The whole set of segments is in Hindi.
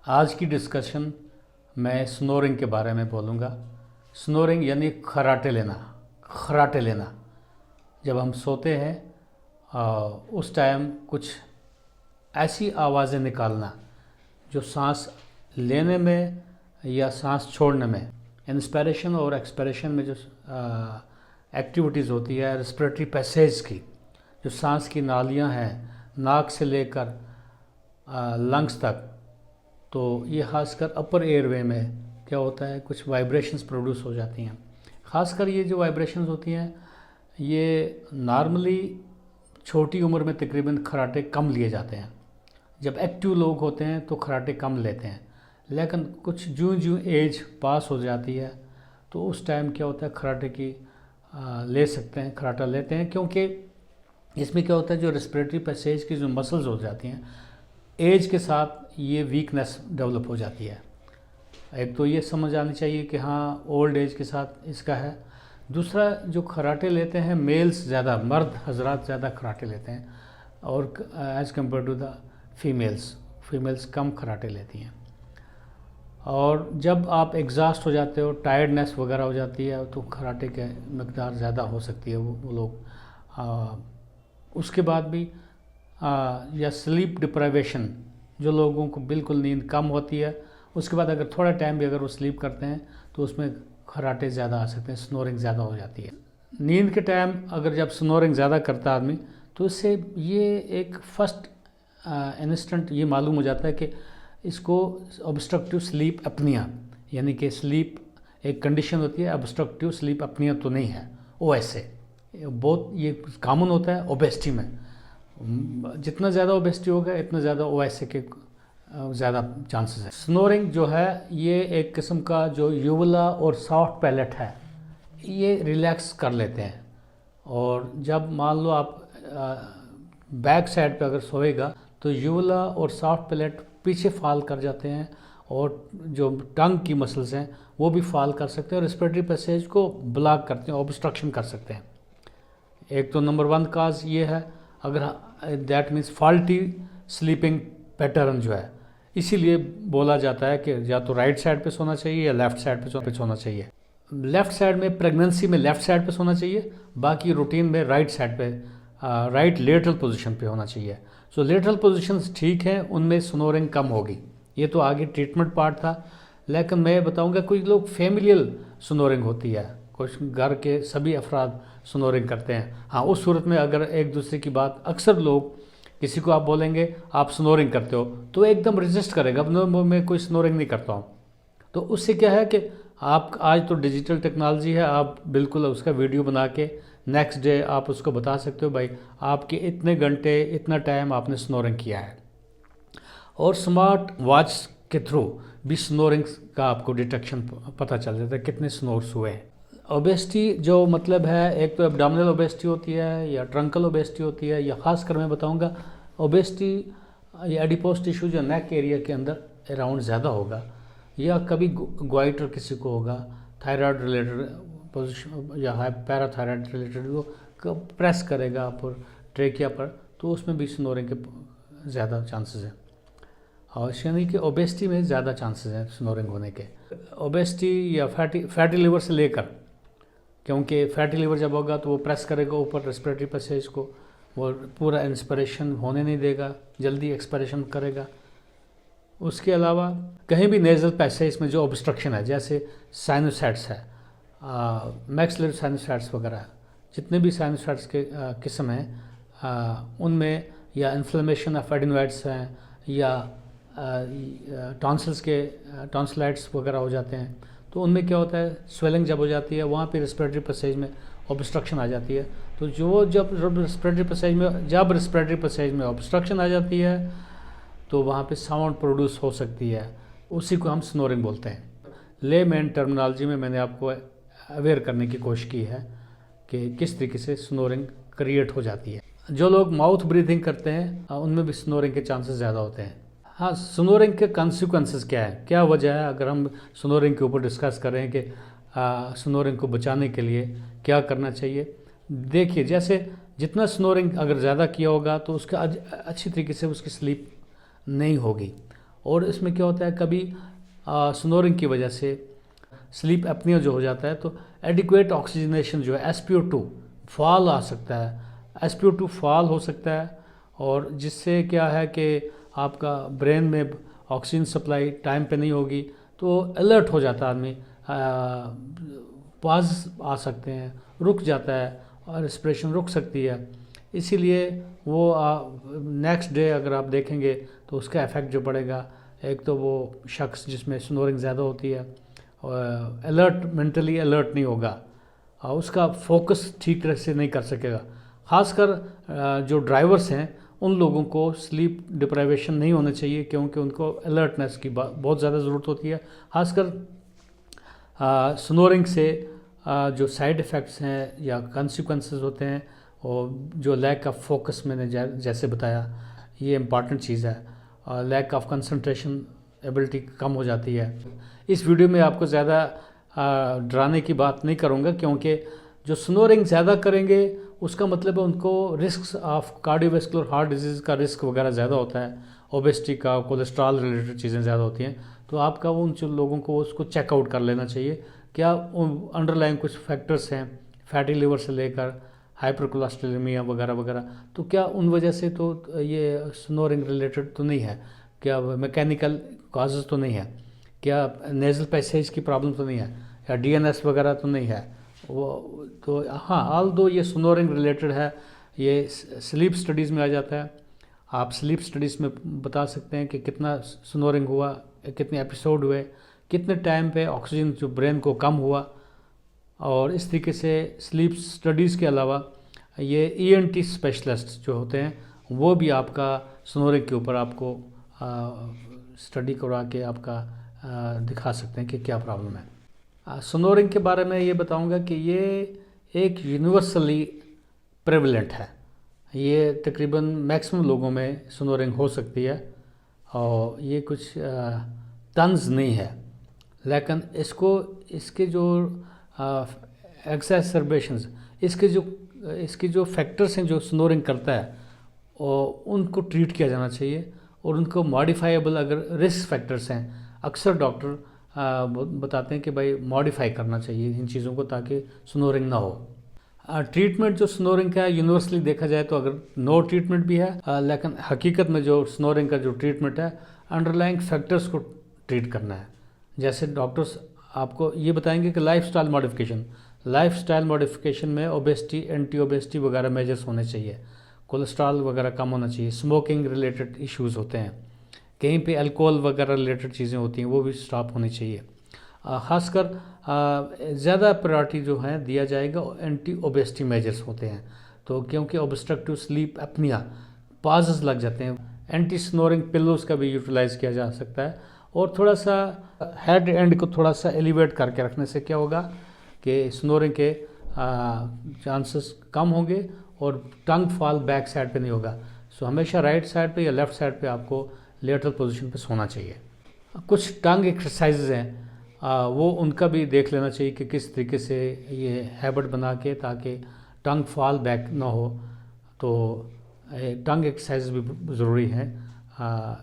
आज की डिस्कशन मैं स्नोरिंग के बारे में बोलूँगा। स्नोरिंग यानी खर्राटे लेना। खर्राटे लेना जब हम सोते हैं उस टाइम कुछ ऐसी आवाज़ें निकालना जो सांस लेने में या सांस छोड़ने में, इंस्पिरेशन और एक्सपिरेशन में जो एक्टिविटीज़ होती है रेस्पिरेटरी पैसेज की, जो सांस की नालियाँ हैं नाक से लेकर लंग्स तक, तो ये खासकर अपर एयरवे में क्या होता है, कुछ वाइब्रेशंस प्रोड्यूस हो जाती हैं। खासकर ये जो वाइब्रेशंस होती हैं ये नॉर्मली छोटी उम्र में तकरीबन खर्राटे कम लिए जाते हैं। जब एक्टिव लोग होते हैं तो खर्राटे कम लेते हैं, लेकिन कुछ ज्यों एज पास हो जाती है तो उस टाइम क्या होता है खर्राटे की ले सकते हैं, खर्राटा लेते हैं, क्योंकि इसमें क्या होता है जो रेस्पिरेटरी पैसेज की जो मसल्स हो जाती हैं एज के साथ ये वीकनेस डेवलप हो जाती है। एक तो ये समझ आनी चाहिए कि हाँ ओल्ड एज के साथ इसका है। दूसरा, जो खर्राटे लेते हैं मेल्स ज़्यादा, मर्द हजरात ज़्यादा खर्राटे लेते हैं और as compared to the females कम खर्राटे लेती हैं। और जब आप एग्जॉस्ट हो जाते हो, टायर्डनेस वगैरह हो जाती है, तो खर्राटे के मकदार ज़्यादा हो सकती है वो लोग। उसके बाद भी या स्लीप डिप्राइवेशन, जो लोगों को बिल्कुल नींद कम होती है, उसके बाद अगर थोड़ा टाइम भी अगर वो स्लीप करते हैं तो उसमें खर्राटे ज़्यादा आ सकते हैं, स्नोरिंग ज़्यादा हो जाती है। नींद के टाइम अगर जब स्नोरिंग ज़्यादा करता आदमी तो इससे ये एक फर्स्ट इंस्टेंट ये मालूम हो जाता है कि इसको ऑब्स्ट्रक्टिव स्लीप अपनिया, यानी कि स्लीप एक कंडीशन होती है, ऑब्स्ट्रक्टिव स्लीप अपनिया तो नहीं है, OSA बहुत ये कॉमन होता है ओबेसिटी में। जितना ज़्यादा ओबेसिटी होगा इतना ज़्यादा OSA के ज़्यादा चांसेस है। स्नोरिंग जो है ये एक किस्म का जो यूवला और सॉफ्ट पैलेट है ये रिलैक्स कर लेते हैं, और जब मान लो आप बैक साइड पे अगर सोएगा तो यूवला और सॉफ्ट पैलेट पीछे फॉल कर जाते हैं और जो टंग की मसल्स हैं वो भी फॉल कर सकते हैं और रेस्पिरेटरी पैसेज को ब्लॉक करते हैं, ऑब्स्ट्रक्शन कर सकते हैं। एक तो नंबर 1 काज ये है, अगर that means faulty sleeping pattern जो है, इसीलिए बोला जाता है कि या तो राइट साइड पे सोना चाहिए या लेफ़्ट साइड पे सोना चाहिए। लेफ़्ट साइड में प्रेगनेंसी में लेफ़्ट साइड पे सोना चाहिए, बाकी रूटीन में राइट साइड पे राइट लेटरल पोजीशन पे होना चाहिए। सो लेटरल पोजीशंस ठीक हैं, उनमें स्नोरिंग कम होगी। ये तो आगे ट्रीटमेंट पार्ट था, लेकिन मैं बताऊंगा कुछ लोग फैमिलियल स्नोरिंग होती है, कुछ घर के सभी अफराद स्नोरिंग करते हैं। हाँ, उस सूरत में अगर एक दूसरे की बात, अक्सर लोग किसी को आप बोलेंगे आप स्नोरिंग करते हो तो एकदम रेजिस्ट करेगा, मैं कोई स्नोरिंग नहीं करता हूँ। तो उससे क्या है कि आप आज तो डिजिटल टेक्नोलॉजी है, आप बिल्कुल उसका वीडियो बना के नेक्स्ट डे आप उसको बता सकते हो भाई आपके इतने घंटे इतना टाइम आपने स्नोरिंग किया है। और स्मार्ट वॉच के थ्रू भी स्नोरिंग का आपको डिटेक्शन पता चल जाता है कितने स्नोर्स हुए हैं। ओबेसिटी जो मतलब है, एक तो एब्डोमिनल ओबेसिटी होती है या ट्रंकल ओबेसिटी होती है, या ख़ासकर मैं बताऊंगा ओबेसिटी या एडिपोज टिश्यू जो नेक एरिया के अंदर अराउंड ज़्यादा होगा, या कभी ग्वाइटर किसी को होगा, थायराइड रिलेटेड पोजिशन या पैराथायराइड रिलेटेड, वो प्रेस करेगा आप ट्रेकिया पर, तो उसमें भी स्नोरिंग के ज़्यादा चांसेस हैं। और यानी कि ओबेसिटी में ज़्यादा चांसेस हैं स्नोरिंग होने के। ओबेसिटी या फैटी लिवर से लेकर, क्योंकि फैटी लिवर जब होगा तो वो प्रेस करेगा ऊपर रेस्पिरेटरी पैसेज को, वो पूरा इंस्पिरेशन होने नहीं देगा, जल्दी एक्सपिरेशन करेगा। उसके अलावा कहीं भी नेज़ल पैसेज में जो ऑब्स्ट्रक्शन है, जैसे साइनोसाइट्स है, मैक्सिलरी साइनोसाइट्स वगैरह, जितने भी साइनोसाइट्स के किस्म हैं उनमें, या इन्फ्लेमेशन ऑफ एडिनोइड्स हैं, या टॉन्सिल्स के टॉन्सिलाइट्स वगैरह हो जाते हैं, तो उनमें क्या होता है स्वेलिंग जब हो जाती है वहाँ पे रेस्पिरेटरी पैसेज में ऑब्स्ट्रक्शन आ जाती है। तो जब रेस्पिरेटरी पैसेज में ऑब्स्ट्रक्शन आ जाती है तो वहाँ पे साउंड प्रोड्यूस हो सकती है, उसी को हम स्नोरिंग बोलते हैं। लेमैन टर्मिनोलॉजी में मैंने आपको अवेयर करने की कोशिश की है कि किस तरीके से स्नोरिंग क्रिएट हो जाती है। जो लोग माउथ ब्रीथिंग करते हैं उनमें भी स्नोरिंग के चांसेस ज़्यादा होते हैं। हाँ, स्नोरिंग के कॉन्सिक्वेंसेस क्या है, क्या वजह है, अगर हम स्नोरिंग के ऊपर डिस्कस करें कि स्नोरिंग को बचाने के लिए क्या करना चाहिए। देखिए, जैसे जितना स्नोरिंग अगर ज़्यादा किया होगा तो उसका अच्छी तरीके से उसकी स्लीप नहीं होगी, और इसमें क्या होता है, कभी स्नोरिंग की वजह से स्लीप एपनिया जो हो जाता है तो एडिक्वेट ऑक्सीजनेशन जो है SpO2 फॉल आ सकता है, SpO2 फॉल हो सकता है, और जिससे क्या है कि आपका ब्रेन में ऑक्सीजन सप्लाई टाइम पे नहीं होगी तो अलर्ट हो जाता है आदमी, पॉज आ सकते हैं, रुक जाता है और रेस्पिरेशन रुक सकती है। इसीलिए वो नेक्स्ट डे अगर आप देखेंगे तो उसका इफ़ेक्ट जो पड़ेगा, एक तो वो शख्स जिसमें स्नोरिंग ज़्यादा होती है अलर्ट, मेंटली अलर्ट नहीं होगा, उसका फोकस ठीक तरह से नहीं कर सकेगा। ख़ासकर जो ड्राइवर्स हैं उन लोगों को स्लीप डिप्राइवेशन नहीं होना चाहिए, क्योंकि उनको अलर्टनेस की बहुत ज़्यादा ज़रूरत होती है। ख़ासकर स्नोरिंग से जो साइड इफ़ेक्ट्स हैं या कंसिक्वेंसेस होते हैं, और जो लैक ऑफ फोकस मैंने जैसे बताया, ये इम्पॉर्टेंट चीज़ है, लैक ऑफ कंसंट्रेशन एबिलिटी कम हो जाती है। इस वीडियो में आपको ज़्यादा डराने की बात नहीं करूँगा, क्योंकि जो स्नोरिंग ज़्यादा करेंगे उसका मतलब है उनको risk of cardiovascular heart disease का रिस्क वगैरह ज़्यादा होता है, ओबेसिटी का, कोलेस्ट्रॉल रिलेटेड चीज़ें ज़्यादा होती हैं। तो आपका उन लोगों को उसको चेकआउट कर लेना चाहिए, क्या अंडरलाइंग कुछ फैक्टर्स हैं, फैटी लिवर से लेकर हाइपरकोलेस्टेरोलेमिया वगैरह वगैरह, तो क्या उन वजह से तो ये स्नोरिंग रिलेटेड तो नहीं है, क्या मैकेनिकल काजेज़ तो नहीं है, क्या नेज़ल पैसेज की प्रॉब्लम तो नहीं है, या DNS वगैरह तो नहीं है वो। तो हाँ, ऑल दो ये स्नोरिंग रिलेटेड है, ये स्लीप स्टडीज़ में आ जाता है। आप स्लीप स्टडीज़ में बता सकते हैं कि कितना स्नोरिंग हुआ, कितने एपिसोड हुए, कितने टाइम पे ऑक्सीजन जो ब्रेन को कम हुआ। और इस तरीके से स्लीप स्टडीज़ के अलावा ये ENT स्पेशलिस्ट जो होते हैं वो भी आपका स्नोरिंग के ऊपर आपको स्टडी करवा के आपका दिखा सकते हैं कि क्या प्रॉब्लम है। स्नोरिंग के बारे में ये बताऊंगा कि ये एक यूनिवर्सली प्रेवलेंट है, ये तकरीबन मैक्सिमम लोगों में स्नोरिंग हो सकती है, और ये कुछ तंज नहीं है, लेकिन इसके जो एक्सैसर्बेशंस, इसके जो फैक्टर्स हैं जो स्नोरिंग करता है, और उनको ट्रीट किया जाना चाहिए, और उनको मॉडिफाइबल अगर रिस्क फैक्टर्स हैं, अक्सर डॉक्टर बताते हैं कि भाई मॉडिफाई करना चाहिए इन चीज़ों को ताकि स्नोरिंग ना हो। ट्रीटमेंट जो स्नोरिंग का यूनिवर्सली देखा जाए तो अगर नो ट्रीटमेंट भी है, लेकिन हकीकत में जो स्नोरिंग का जो ट्रीटमेंट है अंडरलाइंग फैक्टर्स को ट्रीट करना है। जैसे डॉक्टर्स आपको ये बताएंगे कि लाइफस्टाइल मॉडिफिकेशन में ओबेसिटी, एंटी ओबेसिटी वगैरह मेजर्स होने चाहिए, कोलेस्ट्रॉल वगैरह कम होना चाहिए, स्मोकिंग रिलेटेड इश्यूज़ होते हैं, कहीं पे अल्कोहल वगैरह रिलेटेड चीज़ें होती हैं वो भी स्टॉप होनी चाहिए। ख़ासकर ज़्यादा प्रायोरिटी जो है दिया जाएगा एंटी ओबेसिटी मेजर्स होते हैं, तो क्योंकि ऑब्स्ट्रक्टिव स्लीप एपनिया पॉजेस लग जाते हैं, एंटी स्नोरिंग पिलोज का भी यूटिलाइज़ किया जा सकता है। और थोड़ा सा हेड एंड को थोड़ा सा एलिवेट करके रखने से क्या होगा कि स्नोरिंग के चांसेस कम होंगे और टंग फॉल बैक साइड पे नहीं होगा। सो हमेशा राइट साइड पे या लेफ़्ट साइड पे आपको लेटरल पोजीशन पे सोना चाहिए। कुछ टंग एक्सरसाइजेज हैं वो उनका भी देख लेना चाहिए कि किस तरीके से ये हैबिट बना के ताकि टंग फॉल बैक ना हो, तो टंग एक्सरसाइज भी ज़रूरी है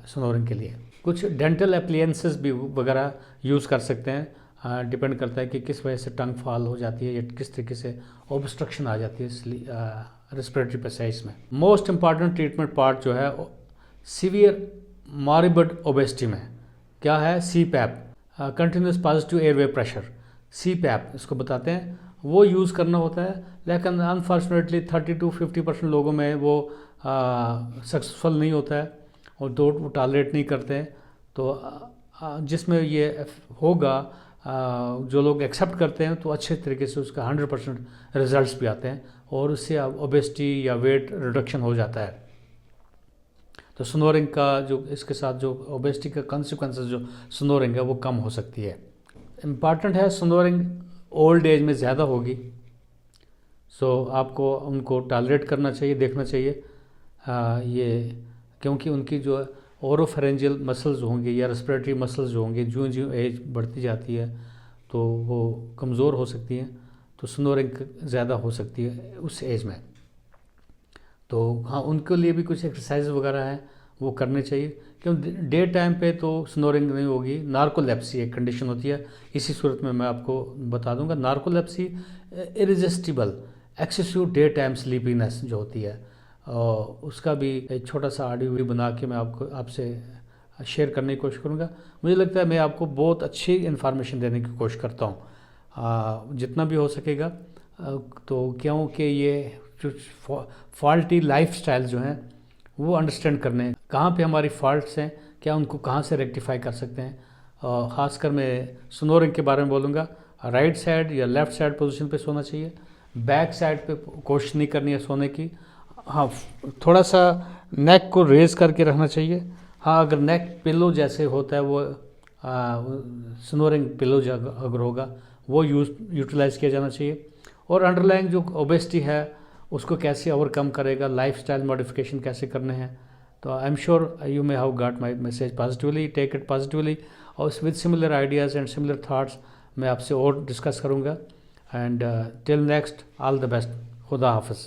स्नोरिंग के लिए। कुछ डेंटल एप्लियंसेस भी वगैरह यूज़ कर सकते हैं, डिपेंड करता है कि किस वजह से टंग फॉल हो जाती है या किस तरीके से ऑब्स्ट्रक्शन आ जाती है रेस्पिरेटरी पैसेज में। मोस्ट इम्पॉर्टेंट ट्रीटमेंट पार्ट जो है सीवियर मॉर्बिड ओबेसिटी में क्या है, CPAP, continuous positive airway pressure, CPAP इसको बताते हैं, वो यूज़ करना होता है। लेकिन अनफॉर्चुनेटली 30-50% लोगों में वो सक्सेसफुल नहीं होता है और वो टॉलरेट नहीं करते हैं। तो जिसमें ये होगा, जो लोग एक्सेप्ट करते हैं तो अच्छे तरीके से उसका 100% रिजल्ट्स भी आते हैं और उससे ओबेसिटी या वेट रिडक्शन हो जाता है। तो स्नोरिंग का जो इसके साथ जो ओबेसिटी का कॉन्सिक्वेंसेस जो स्नोरिंग है वो कम हो सकती है। इम्पॉर्टेंट है स्नोरिंग ओल्ड एज में ज़्यादा होगी, सो आपको उनको टॉलरेट करना चाहिए, देखना चाहिए ये, क्योंकि उनकी जो ओरोफेरेंजियल मसल्स होंगे या रेस्पिरेटरी मसल्स जो होंगे जो जो एज बढ़ती जाती है तो वो कमज़ोर हो सकती हैं, तो स्नोरिंग ज़्यादा हो सकती है उस एज में। तो हाँ, उनके लिए भी कुछ एक्सरसाइज वगैरह हैं वो करने चाहिए, क्योंकि डे टाइम पे तो स्नोरिंग नहीं होगी। नार्कोलेप्सी एक कंडीशन होती है, इसी सूरत में मैं आपको बता दूंगा। Narcolepsy irresistible excessive day time sleepiness जो होती है, और उसका भी एक छोटा सा ऑडियो भी बना के मैं आपसे शेयर करने की कोशिश करूँगा। मुझे लगता है मैं आपको बहुत अच्छी इन्फॉर्मेशन देने की कोशिश करता हूँ जितना भी हो सकेगा। तो क्योंकि ये जो फॉल्टी लाइफस्टाइल जो हैं वो अंडरस्टैंड करने, कहाँ पे हमारी फॉल्ट्स हैं, क्या उनको कहाँ से रेक्टिफाई कर सकते हैं। ख़ासकर मैं स्नोरिंग के बारे में बोलूँगा। राइट साइड या लेफ़्ट साइड पोजीशन पे सोना चाहिए, बैक साइड पे कोशिश नहीं करनी है सोने की। हाँ, थोड़ा सा नेक को रेज करके रखना चाहिए। हाँ, अगर नेक पिलो जैसे होता है वो स्नोरिंग पिलो अगर होगा वो यूटिलाइज़ किया जाना चाहिए। और अंडरलाइंग जो ओबेसिटी है उसको कैसे ओवरकम करेगा, लाइफस्टाइल मॉडिफिकेशन कैसे करने हैं। तो I am sure you may have got my message positively, take it positively, और with similar ideas and similar thoughts मैं आपसे और डिस्कस करूँगा। And till next, all the best, खुदा हाफिज़।